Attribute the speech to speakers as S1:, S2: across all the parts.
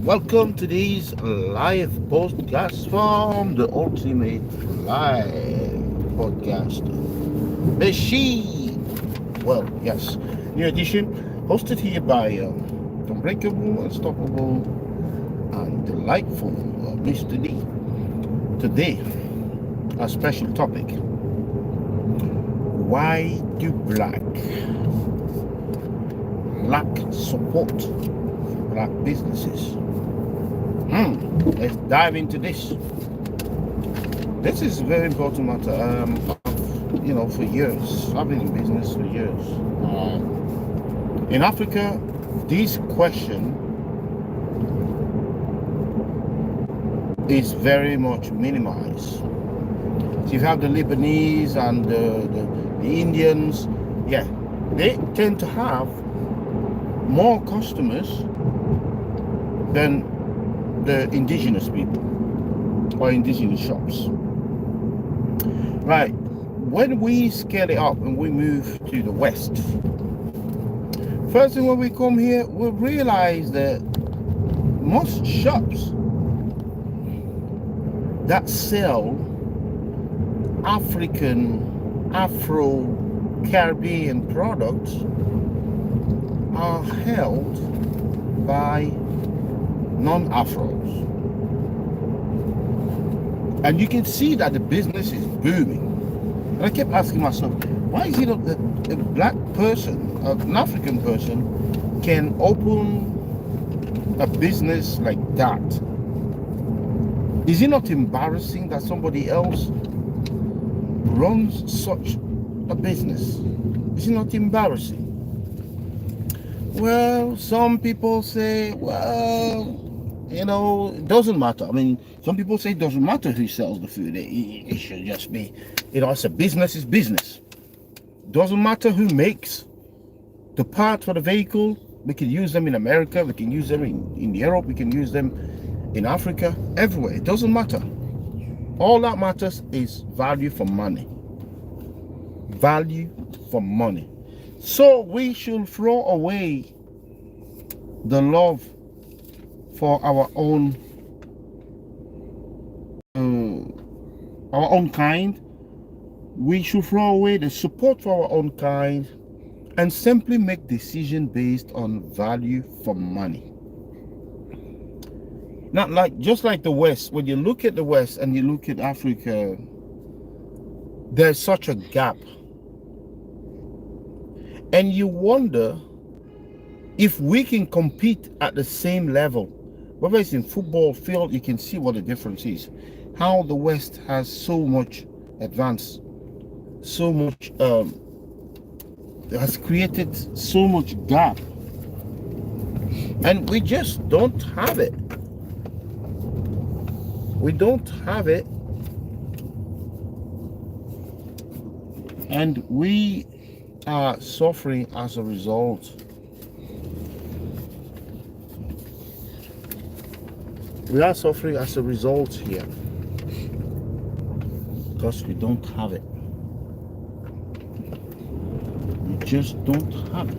S1: Welcome to this live podcast from the Ultimate Live Podcast Machine. Well, yes, new edition hosted here by Unbreakable, Unstoppable, and Delightful Mr. D. Today, a special topic: why do black lack support for black businesses? Let's dive into this. This is a very important matter. For years, I've been in business for years. In Africa, this question is very much minimized. So you have the Lebanese and the Indians. Yeah, they tend to have more customers than the indigenous people or indigenous shops. Right, when we scale it up and we move to the West, first thing when we come here, we realize that most shops that sell African, Afro-Caribbean products are held by non-Afros. And you can see that the business is booming. And I kept asking myself, why is it that a black person, an African person, can open a business like that? Is it not embarrassing that somebody else runs such a business? Is it not embarrassing? Well, some people say, it doesn't matter. I mean, some people say it doesn't matter who sells the food. It should just be, it's a business is business. Doesn't matter who makes the part for the vehicle. We can use them in America. We can use them in Europe. We can use them in Africa, everywhere. It doesn't matter. All that matters is value for money. Value for money. So we should throw away the love for our own kind. We should throw away the support for our own kind and simply make decisions based on value for money. Not like, just like the West. When you look at the West and you look at Africa, there's such a gap. And you wonder if we can compete at the same level. Whether it's in football field, you can see what the difference is. How the West has so much advanced, so much, has created so much gap. And we just don't have it. We don't have it. And we are suffering as a result. We are suffering as a result here because we don't have it. We just don't have it.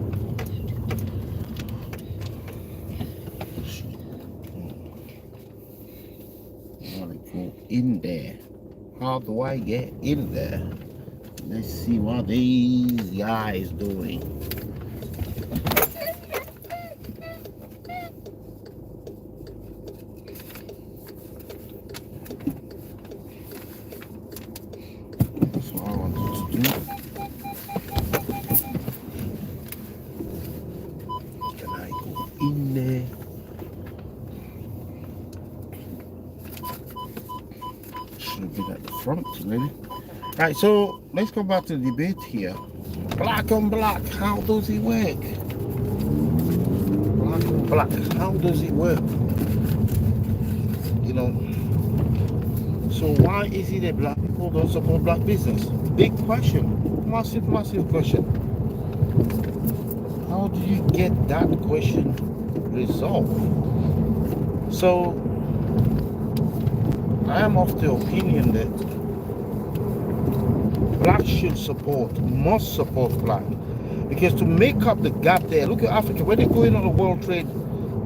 S1: I want to go in there. How do I get in there? Let's see what these guys doing. That's what I wanted to do. Can I go in there? Should have been at the front, maybe. Right, so let's go back to the debate here. Black on black, how does it work? Black on black, how does it work? So why is it that black people don't support black business? Big question, massive question. How do you get that question resolved? So I am of the opinion that black should must support black. Because to make up the gap there, look at Africa, when they go in on the world trade,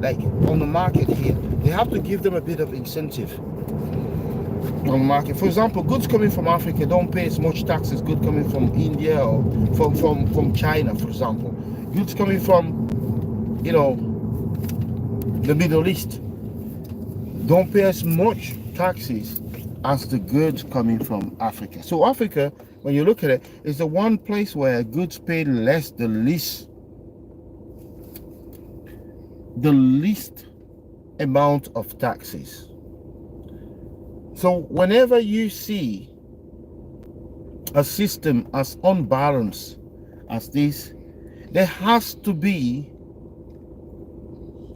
S1: like on the market here, they have to give them a bit of incentive on the market. For example, goods coming from Africa don't pay as much tax as goods coming from India or from China, for example. Goods coming from, you know, the Middle East don't pay as much taxes as the goods coming from Africa. So Africa, when you look at it, is the one place where goods pay less, the least amount of taxes. So whenever you see a system as unbalanced as this, there has to be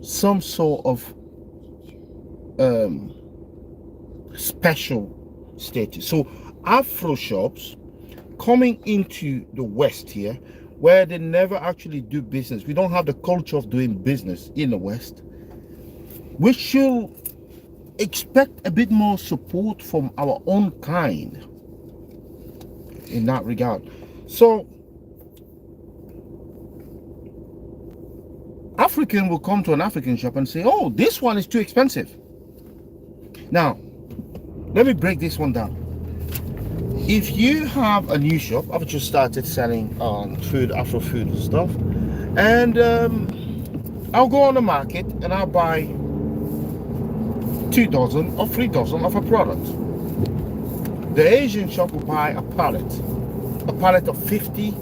S1: some sort of special status. So Afro shops coming into the West here, where they never actually do business. We don't have the culture of doing business in the West. We should expect a bit more support from our own kind in that regard. So African will come to an African shop and say, oh, this one is too expensive. Now, let me break this one down. If you have a new shop, I've just started selling food, Afro food and stuff, and I'll go on the market and I'll buy 2 dozen or 3 dozen of a product. The Asian shop will buy a pallet of 50,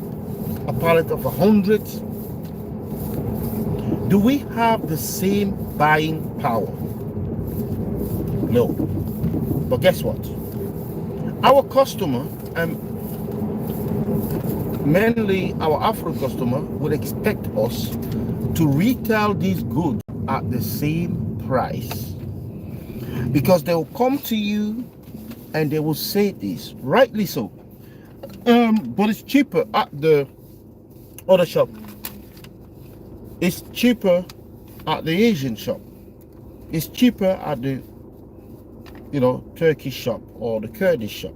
S1: a pallet of 100. Do we have the same buying power? No. But guess what? Our customer, and mainly our Afro customer, would expect us to retail these goods at the same price. Because they will come to you and they will say this, rightly so. But it's cheaper at the other shop. It's cheaper at the Asian shop. It's cheaper at the, you know, Turkish shop or the Kurdish shop.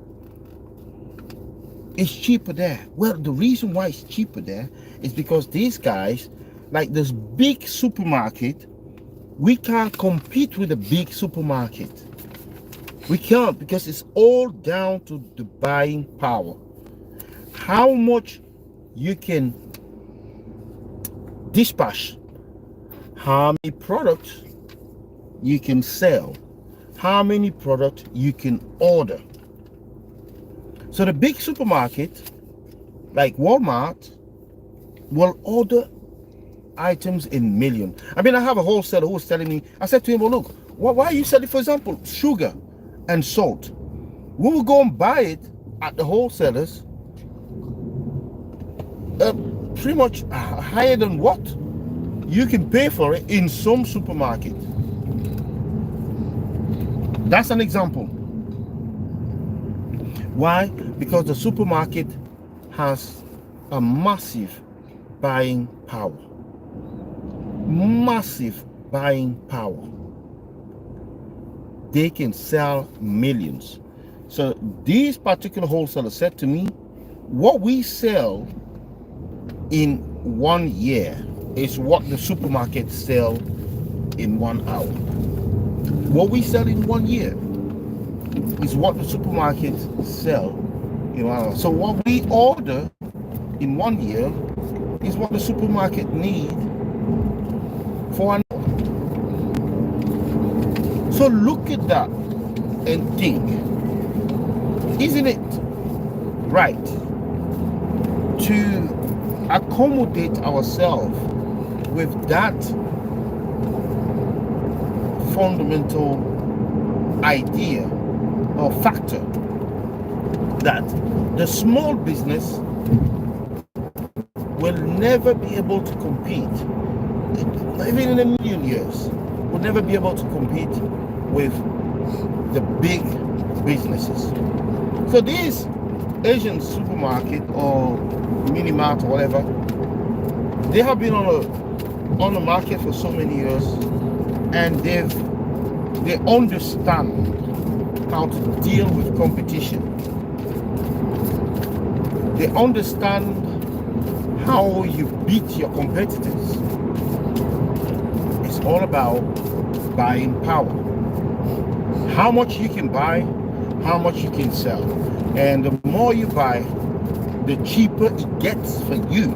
S1: It's cheaper there. Well, the reason why it's cheaper there is because these guys, like this big supermarket, we can't compete with a big supermarket. We can't, because it's all down to the buying power. How much you can dispatch, how many products you can sell, how many products you can order. So the big supermarket, like Walmart, will order items in millions. I mean, I have a wholesaler who was telling me, I said to him, well, look, why are you selling, for example, sugar and salt? We will go and buy it at the wholesalers pretty much higher than what you can pay for it in some supermarket. That's an example. Why? Because the supermarket has a massive buying power. Massive buying power. They can sell millions. So these particular wholesalers said to me, what we sell in 1 year is what the supermarket sell in 1 hour. What we sell in 1 year is what the supermarket sell in 1 hour. So what we order in 1 year is what the supermarket need for an hour. So look at that and think, isn't it right to accommodate ourselves with that fundamental idea or factor that the small business will never be able to compete, even in a million years, will never be able to compete with the big businesses. So these Asian supermarket or mini mart or whatever, they have been on the market for so many years, and they understand how to deal with competition. They understand how you beat your competitors. It's all about buying power. How much you can buy, how much you can sell. And the more you buy, the cheaper it gets for you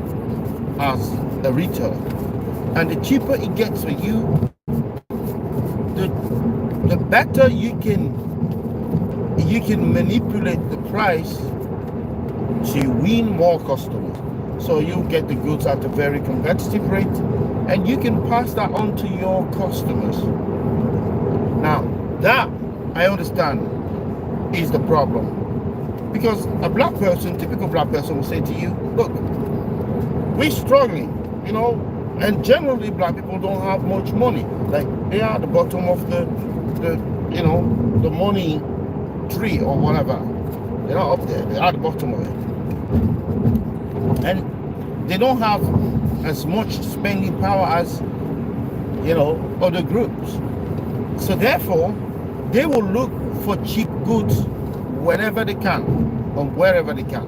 S1: as a retailer. And the cheaper it gets for you, the better you can manipulate the price to win more customers. So you get the goods at a very competitive rate, and you can pass that on to your customers. Now, that I understand is the problem, because a black person, typical black person, will say to you, look, we're struggling, you know, and generally black people don't have much money. Like, they are at the bottom of the you know, the money tree or whatever. They're not up there, they're at the bottom of it. And they don't have as much spending power as, you know, other groups. So therefore, they will look for cheap goods whenever they can, or wherever they can.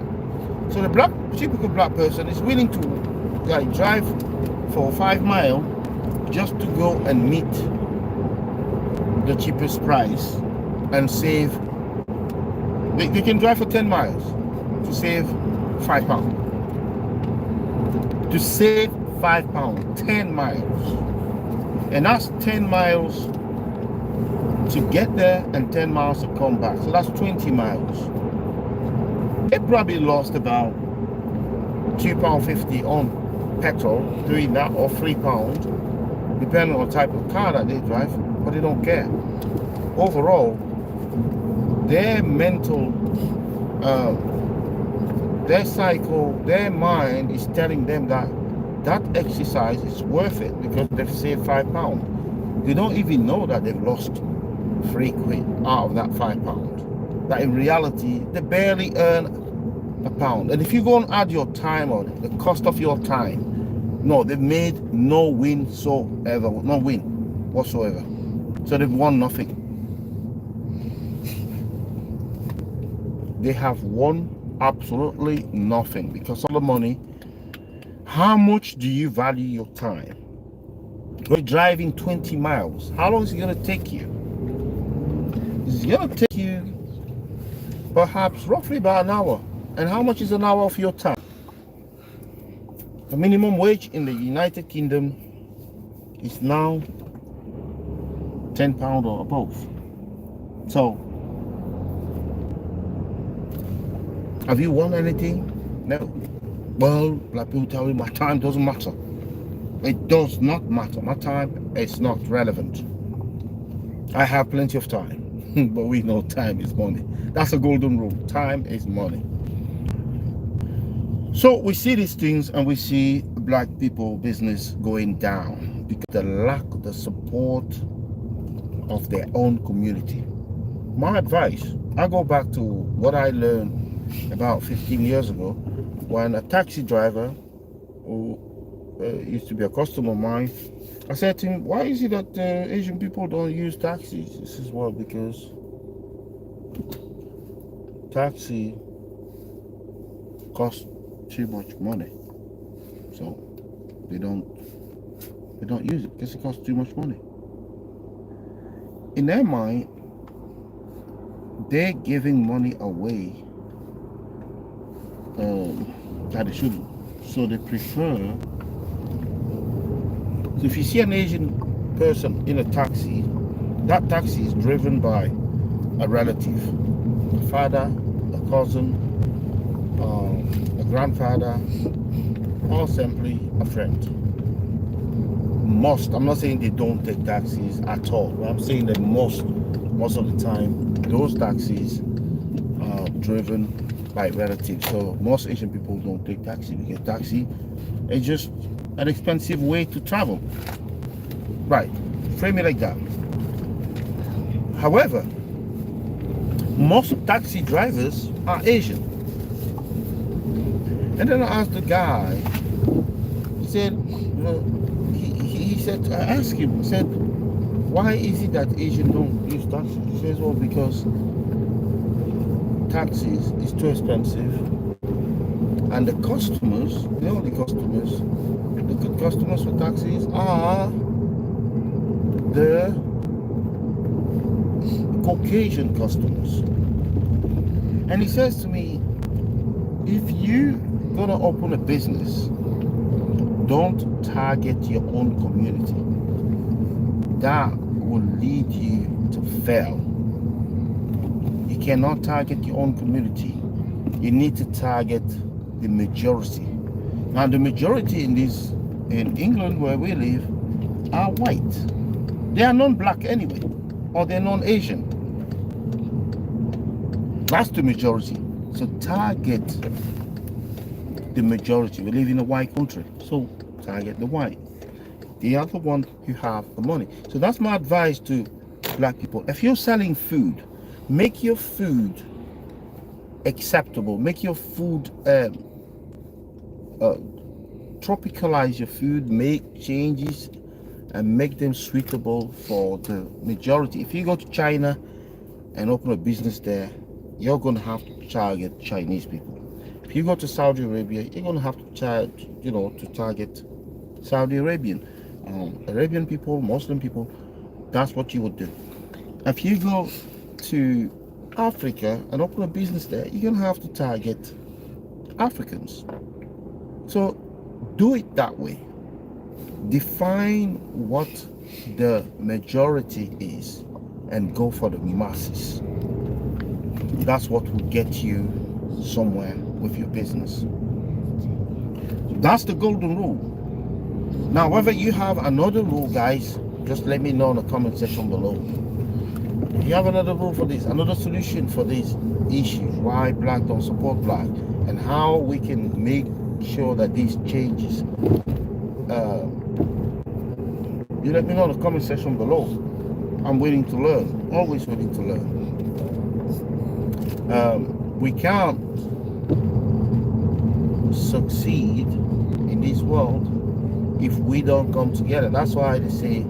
S1: So the typical black person is willing to like drive for 5 miles just to go and meet the cheapest price and save. They can drive for 10 miles to save £5. To save £5, 10 miles. And that's 10 miles to get there and 10 miles to come back. So that's 20 miles. They probably lost about £2.50 on petrol doing that, or £3, depending on the type of car that they drive, but they don't care. Overall, their mental, their cycle, their mind is telling them that that exercise is worth it because they've saved £5. They don't even know that they've lost £3 out of that £5. That in reality, they barely earn £1. And if you go and add your time on it, the cost of your time, no, they've made no win whatsoever. So they've won nothing. They have won absolutely nothing because of the money. How much do you value your time? You're driving 20 miles. How long is it going to take you? It's going to take you perhaps roughly about an hour. And how much is an hour of your time? The minimum wage in the United Kingdom is now £10 or above. So, have you won anything? No. Well, black people tell me my time doesn't matter. It does not matter. My time is not relevant. I have plenty of time. But we know time is money. That's a golden rule. Time is money. So we see these things, and we see black people business going down because the lack of the support of their own community. My advice, I go back to what I learned about 15 years ago when a taxi driver who used to be a customer of mine, I said to him, why is it that Asian people don't use taxis? He says, well, because taxi costs too much money, so they don't use it because it costs too much money. In their mind, they're giving money away that they shouldn't, so they prefer. So if you see an Asian person in a taxi, that taxi is driven by a relative, a father, a cousin, a grandfather, or simply a friend. I'm not saying they don't take taxis at all, but I'm saying that most of the time those taxis are driven by relatives. So most Asian people don't take taxi because taxi is just an expensive way to travel. Right, frame it like that. However, most taxi drivers are Asian. And then I asked the guy, he said, he said, I asked him, I said, why is it that Asians don't use taxis? He says, well, because taxis is too expensive. And the customers, the only customers, the good customers for taxis are the Caucasian customers. And he says to me, if you gonna open a business, don't target your own community. That will lead you to fail. You cannot target your own community. You need to target the majority. Now the majority in England where we live are white. They are non-black anyway, or they're non-Asian. That's the majority. So target the majority. We live in a white country, so target the white. The other one who have the money. So that's my advice to black people. If you're selling food, make your food acceptable. Make your food tropicalize your food. Make changes and make them suitable for the majority. If you go to China and open a business there, you're going to have to target Chinese people. If you go to Saudi Arabia, you're going to have to target Saudi Arabian people, Muslim people. That's what you would do. If you go to Africa and open a business there, you're going to have to target Africans. So do it that way. Define what the majority is and go for the masses. That's what will get you somewhere with your business. That's the golden rule. Now, whether you have another rule, guys, just let me know in the comment section below. If you have another rule for this, another solution for these issues, why black don't support black, and how we can make sure that these changes, you let me know in the comment section below. I'm willing to learn, always willing to learn. We can't succeed in this world if we don't come together. That's why they say,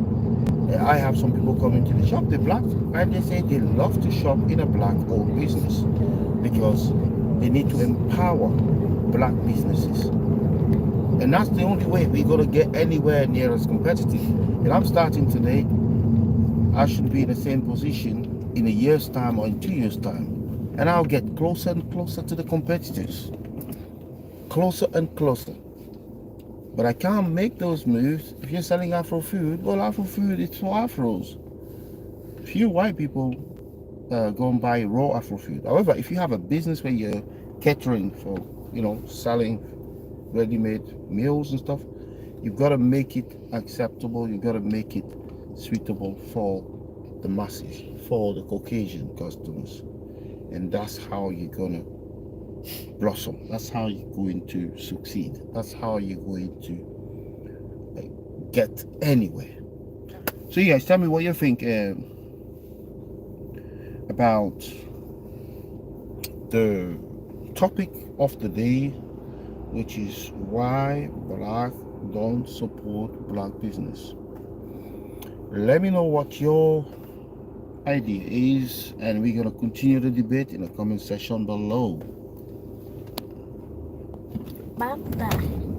S1: I have some people coming to the shop, they're black, and they say they love to shop in a black-owned business because they need to empower black businesses. And that's the only way we're going to get anywhere near as competitive. And I'm starting today, I should be in the same position in a year's time or in 2 years' time. And I'll get closer and closer to the competitors. Closer and closer. But I can't make those moves if you're selling Afro food. Well, Afro food is for Afros. Few white people go and buy raw Afro food. However, if you have a business where you're catering for, selling ready-made meals and stuff, you've got to make it acceptable. You've got to make it suitable for the masses, for the Caucasian customers. And that's how you're going to blossom. That's how you're going to succeed. That's how you're going to get anywhere. So you guys, tell me what you think about the topic of the day, which is why black don't support black business. Let me know what your idea is, and we're going to continue the debate in the comment section below.
S2: Bye bye.